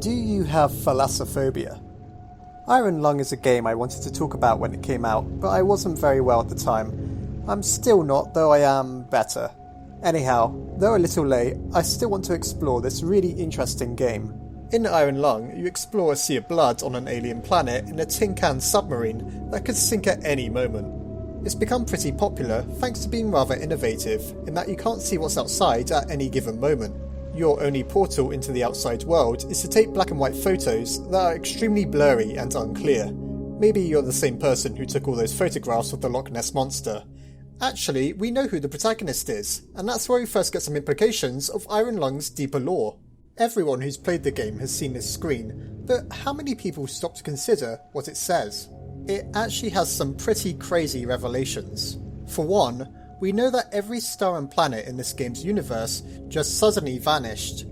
Do you have thalassophobia? Iron Lung is a game I wanted to talk about when it came out, but I wasn't very well at the time. I'm still not, though I am better. Anyhow, though a little late, I still want to explore this really interesting game. In Iron Lung, you explore a sea of blood on an alien planet in a tin can submarine that could sink at any moment. It's become pretty popular thanks to being rather innovative in that you can't see what's outside at any given moment. Your only portal into the outside world is to take black and white photos that are extremely blurry and unclear. Maybe you're the same person who took all those photographs of the Loch Ness Monster. Actually, we know who the protagonist is, and that's where we first get some implications of Iron Lung's deeper lore. Everyone who's played the game has seen this screen, but how many people stop to consider what it says? It actually has some pretty crazy revelations. For one, we know that every star and planet in this game's universe just suddenly vanished.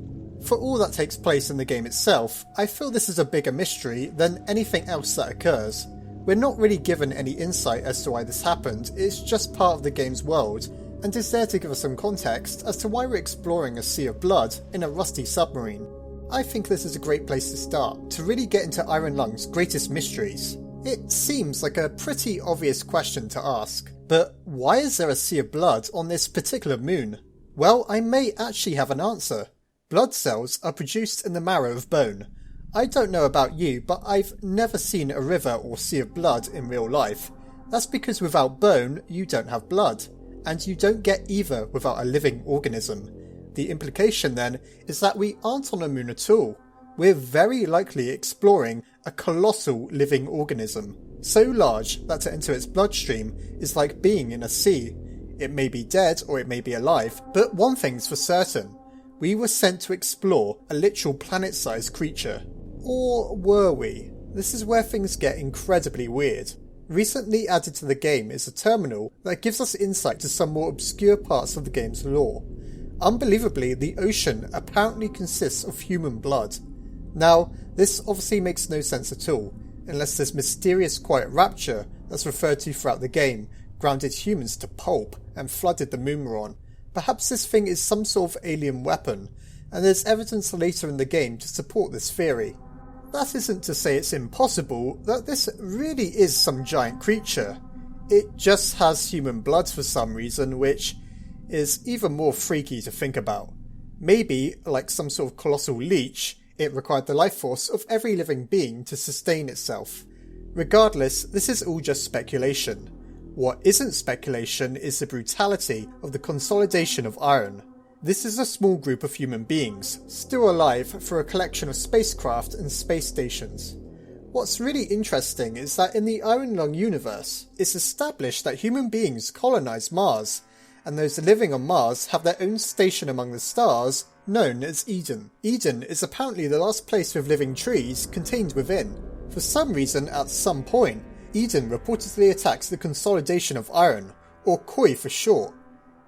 For all that takes place in the game itself, I feel this is a bigger mystery than anything else that occurs. We're not really given any insight as to why this happened, it's just part of the game's world, and is there to give us some context as to why we're exploring a sea of blood in a rusty submarine. I think this is a great place to start, to really get into Iron Lung's greatest mysteries. It seems like a pretty obvious question to ask, but why is there a sea of blood on this particular moon? Well, I may actually have an answer. Blood cells are produced in the marrow of bone. I don't know about you, but I've never seen a river or sea of blood in real life. That's because without bone, you don't have blood, and you don't get either without a living organism. The implication then is that we aren't on a moon at all. We're very likely exploring a colossal living organism, so large that to enter its bloodstream is like being in a sea. It may be dead or it may be alive, but one thing's for certain. We were sent to explore a literal planet-sized creature. Or were we? This is where things get incredibly weird. Recently added to the game is a terminal that gives us insight to some more obscure parts of the game's lore. Unbelievably, the ocean apparently consists of human blood. Now, this obviously makes no sense at all, unless this mysterious quiet rapture that's referred to throughout the game grounded humans to pulp and flooded the moon we're on. Perhaps this thing is some sort of alien weapon, and there's evidence later in the game to support this theory. That isn't to say it's impossible that this really is some giant creature. It just has human blood for some reason, which is even more freaky to think about. Maybe, like some sort of colossal leech, it required the life force of every living being to sustain itself. Regardless, this is all just speculation. What isn't speculation is the brutality of the consolidation of iron. This is a small group of human beings, still alive through a collection of spacecraft and space stations. What's really interesting is that in the Iron Lung universe, it's established that human beings colonise Mars, and those living on Mars have their own station among the stars, known as Eden. Eden is apparently the last place with living trees contained within. For some reason, at some point, Eden reportedly attacks the consolidation of iron, or KOI for short.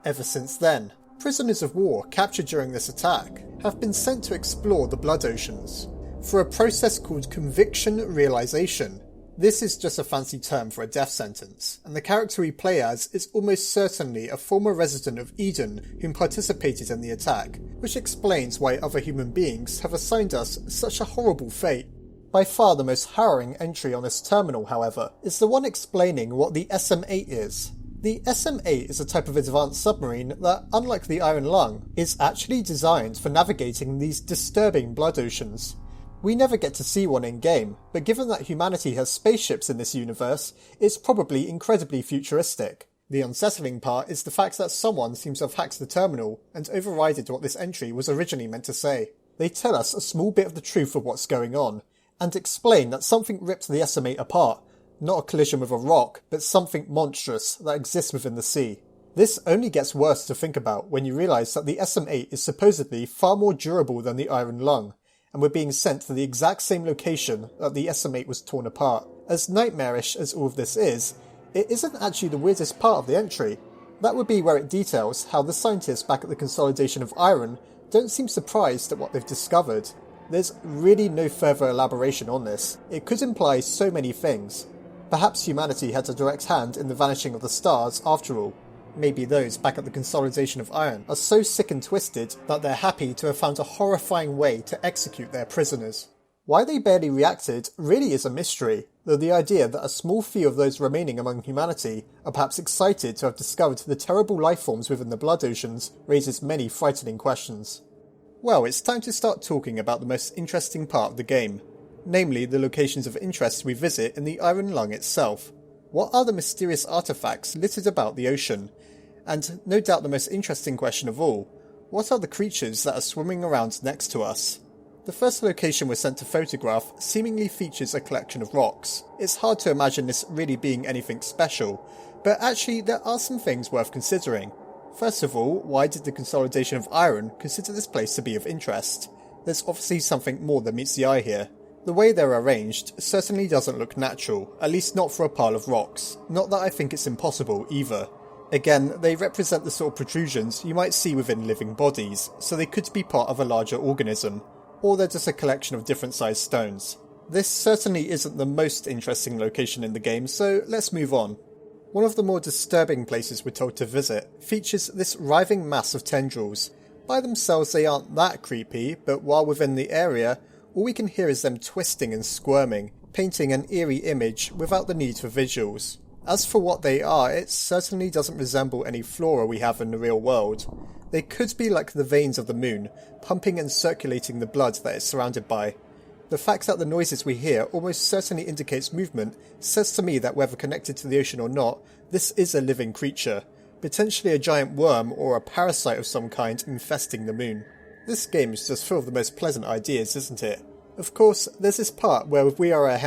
Ever since then, prisoners of war captured during this attack have been sent to explore the blood oceans, for a process called conviction realization. This is just a fancy term for a death sentence, and the character we play as is almost certainly a former resident of Eden whom participated in the attack, which explains why other human beings have assigned us such a horrible fate. By far the most harrowing entry on this terminal, however, is the one explaining what the SM-8 is. The SM-8 is a type of advanced submarine that, unlike the Iron Lung, is actually designed for navigating these disturbing blood oceans. We never get to see one in-game, but given that humanity has spaceships in this universe, it's probably incredibly futuristic. The unsettling part is the fact that someone seems to have hacked the terminal and overridden what this entry was originally meant to say. They tell us a small bit of the truth of what's going on, and explain that something ripped the SM-8 apart, not a collision with a rock, but something monstrous that exists within the sea. This only gets worse to think about when you realise that the SM-8 is supposedly far more durable than the Iron Lung, and we're being sent to the exact same location that the SM-8 was torn apart. As nightmarish as all of this is, it isn't actually the weirdest part of the entry. That would be where it details how the scientists back at the consolidation of iron don't seem surprised at what they've discovered. There's really no further elaboration on this. It could imply so many things. Perhaps humanity had a direct hand in the vanishing of the stars after all. Maybe those back at the Consolidation of Iron are so sick and twisted that they're happy to have found a horrifying way to execute their prisoners. Why they barely reacted really is a mystery, though the idea that a small few of those remaining among humanity are perhaps excited to have discovered the terrible lifeforms within the blood oceans raises many frightening questions. Well, it's time to start talking about the most interesting part of the game, namely the locations of interest we visit in the Iron Lung itself. What are the mysterious artifacts littered about the ocean? And no doubt the most interesting question of all, what are the creatures that are swimming around next to us? The first location we're sent to photograph seemingly features a collection of rocks. It's hard to imagine this really being anything special, but actually there are some things worth considering. First of all, why did the Consolidation of Iron consider this place to be of interest? There's obviously something more than meets the eye here. The way they're arranged certainly doesn't look natural, at least not for a pile of rocks. Not that I think it's impossible either. Again, they represent the sort of protrusions you might see within living bodies, so they could be part of a larger organism, or they're just a collection of different sized stones. This certainly isn't the most interesting location in the game, so let's move on. One of the more disturbing places we're told to visit features this writhing mass of tendrils. By themselves they aren't that creepy, but while within the area, all we can hear is them twisting and squirming, painting an eerie image without the need for visuals. As for what they are, it certainly doesn't resemble any flora we have in the real world. They could be like the veins of the moon, pumping and circulating the blood that it's surrounded by. The fact that the noises we hear almost certainly indicates movement says to me that whether connected to the ocean or not, this is a living creature, potentially a giant worm or a parasite of some kind infesting the moon. This game is just full of the most pleasant ideas, isn't it? Of course, there's this part where if we are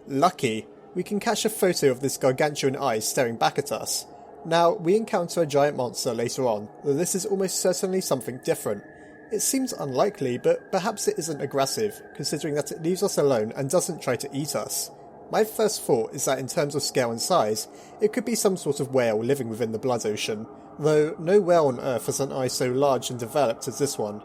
lucky, we can catch a photo of this gargantuan eye staring back at us. Now, we encounter a giant monster later on, though this is almost certainly something different. It seems unlikely, but perhaps it isn't aggressive, considering that it leaves us alone and doesn't try to eat us. My first thought is that in terms of scale and size, it could be some sort of whale living within the blood ocean, though no whale on Earth has an eye so large and developed as this one.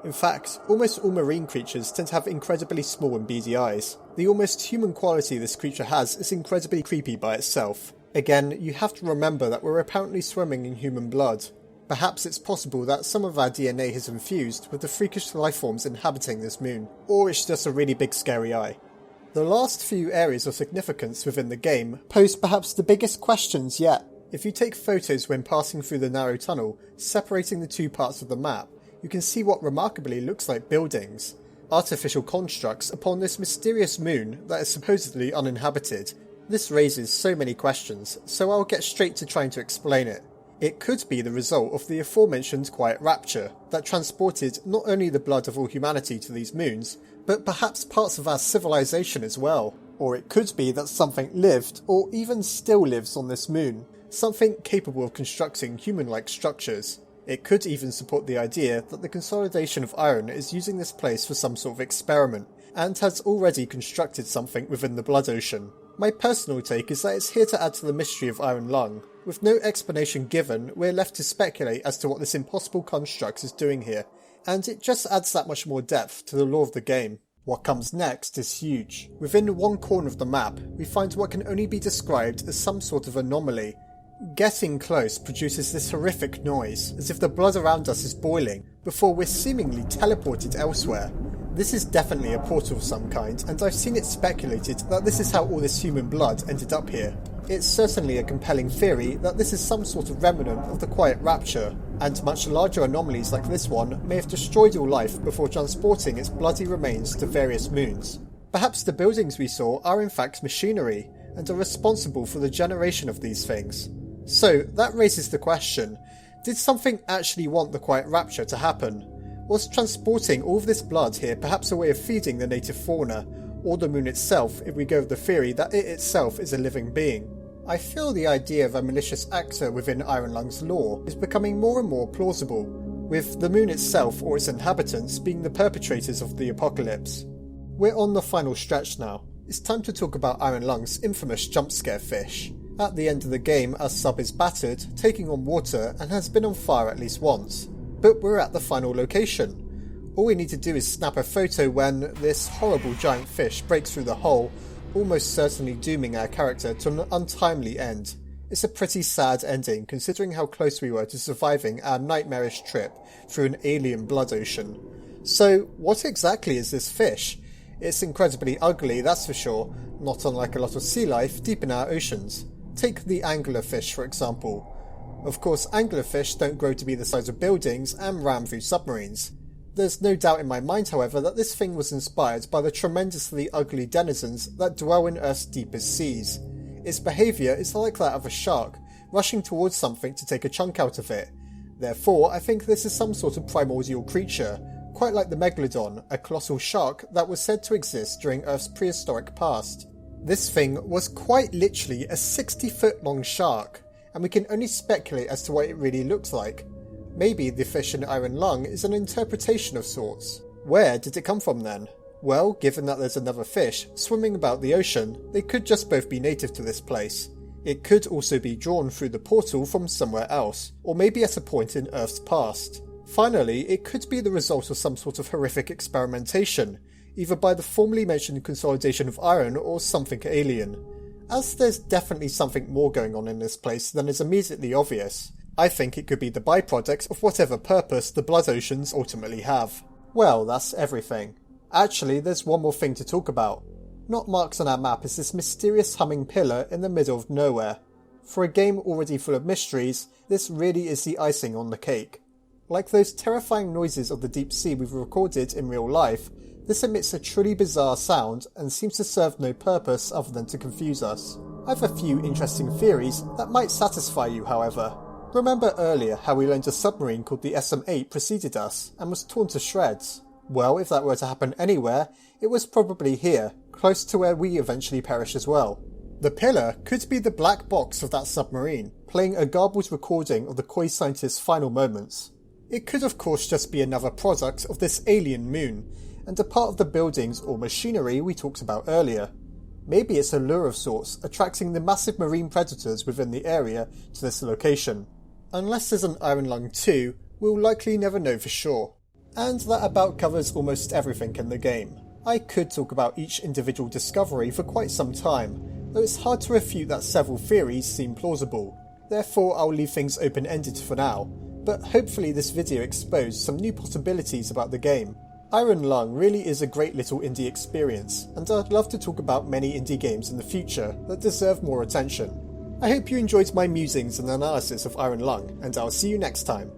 In fact, almost all marine creatures tend to have incredibly small and beady eyes. The almost human quality this creature has is incredibly creepy by itself. Again, you have to remember that we're apparently swimming in human blood. Perhaps it's possible that some of our DNA has infused with the freakish lifeforms inhabiting this moon, or it's just a really big scary eye. The last few areas of significance within the game pose perhaps the biggest questions yet. If you take photos when passing through the narrow tunnel, separating the two parts of the map, you can see what remarkably looks like buildings, artificial constructs upon this mysterious moon that is supposedly uninhabited. This raises so many questions, so I'll get straight to trying to explain it. It could be the result of the aforementioned quiet rapture that transported not only the blood of all humanity to these moons, but perhaps parts of our civilization as well. Or it could be that something lived, or even still lives on this moon, something capable of constructing human-like structures. It could even support the idea that the Consolidation of Iron is using this place for some sort of experiment, and has already constructed something within the blood ocean. My personal take is that it's here to add to the mystery of Iron Lung. With no explanation given, we're left to speculate as to what this impossible construct is doing here, and it just adds that much more depth to the lore of the game. What comes next is huge. Within one corner of the map, we find what can only be described as some sort of anomaly. Getting close produces this horrific noise, as if the blood around us is boiling, before we're seemingly teleported elsewhere. This is definitely a portal of some kind, and I've seen it speculated that this is how all this human blood ended up here. It's certainly a compelling theory that this is some sort of remnant of the Quiet Rapture, and much larger anomalies like this one may have destroyed all life before transporting its bloody remains to various moons. Perhaps the buildings we saw are in fact machinery, and are responsible for the generation of these things. So, that raises the question, did something actually want the Quiet Rapture to happen? Was transporting all of this blood here perhaps a way of feeding the native fauna, or the moon itself if we go with the theory that it itself is a living being? I feel the idea of a malicious actor within Iron Lung's lore is becoming more and more plausible, with the moon itself or its inhabitants being the perpetrators of the apocalypse. We're on the final stretch now. It's time to talk about Iron Lung's infamous jump scare fish. At the end of the game, our sub is battered, taking on water, and has been on fire at least once. But we're at the final location. All we need to do is snap a photo when this horrible giant fish breaks through the hole, almost certainly dooming our character to an untimely end. It's a pretty sad ending considering how close we were to surviving our nightmarish trip through an alien blood ocean. So, what exactly is this fish? It's incredibly ugly, that's for sure, not unlike a lot of sea life deep in our oceans. Take the anglerfish, for example. Of course, anglerfish don't grow to be the size of buildings and ram through submarines. There's no doubt in my mind, however, that this thing was inspired by the tremendously ugly denizens that dwell in Earth's deepest seas. Its behaviour is like that of a shark, rushing towards something to take a chunk out of it. Therefore, I think this is some sort of primordial creature, quite like the Megalodon, a colossal shark that was said to exist during Earth's prehistoric past. This thing was quite literally a 60-foot long shark, and we can only speculate as to what it really looked like. Maybe the fish in Iron Lung is an interpretation of sorts. Where did it come from then? Well, given that there's another fish swimming about the ocean, they could just both be native to this place. It could also be drawn through the portal from somewhere else, or maybe at a point in Earth's past. Finally, it could be the result of some sort of horrific experimentation, either by the formerly mentioned consolidation of iron or something alien. As there's definitely something more going on in this place than is immediately obvious, I think it could be the byproduct of whatever purpose the blood oceans ultimately have. Well, that's everything. Actually, there's one more thing to talk about. Not marked on our map is this mysterious humming pillar in the middle of nowhere. For a game already full of mysteries, this really is the icing on the cake. Like those terrifying noises of the deep sea we've recorded in real life, this emits a truly bizarre sound and seems to serve no purpose other than to confuse us. I have a few interesting theories that might satisfy you, however. Remember earlier how we learned a submarine called the SM-8 preceded us and was torn to shreds? Well, if that were to happen anywhere, it was probably here, close to where we eventually perish as well. The pillar could be the black box of that submarine, playing a garbled recording of the coy scientist's final moments. It could of course just be another product of this alien moon, and a part of the buildings or machinery we talked about earlier. Maybe it's a lure of sorts, attracting the massive marine predators within the area to this location. Unless there's an Iron Lung 2, we'll likely never know for sure. And that about covers almost everything in the game. I could talk about each individual discovery for quite some time, though it's hard to refute that several theories seem plausible. Therefore I'll leave things open-ended for now, but hopefully this video exposed some new possibilities about the game. Iron Lung really is a great little indie experience, and I'd love to talk about many indie games in the future that deserve more attention. I hope you enjoyed my musings and analysis of Iron Lung, and I'll see you next time.